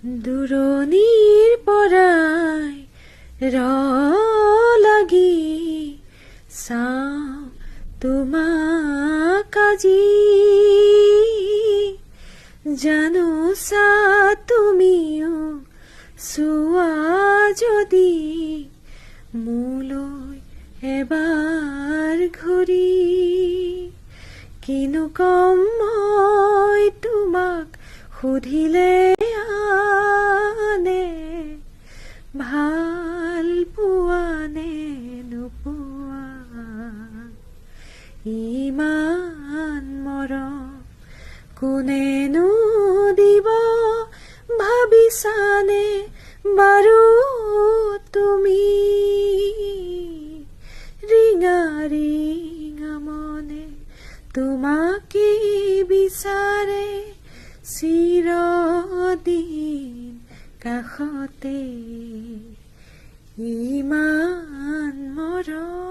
দূৰণিৰ পৰাই লাগি চাওঁ তোমাক আজি জানোচা তুমিও চোৱা যদি মোলৈ এবাৰ ঘূৰি কিনো কম মই তোমাক সুধিলে আনে ভাল পোৱা নে নোপোৱা ইমান মৰম কোনেনো দিব ভাবিছানে বাৰু তুমি ৰিঙা ৰিঙা মনে তোমাকে বিচাৰে চিৰদিন কাষতে ইমান মৰম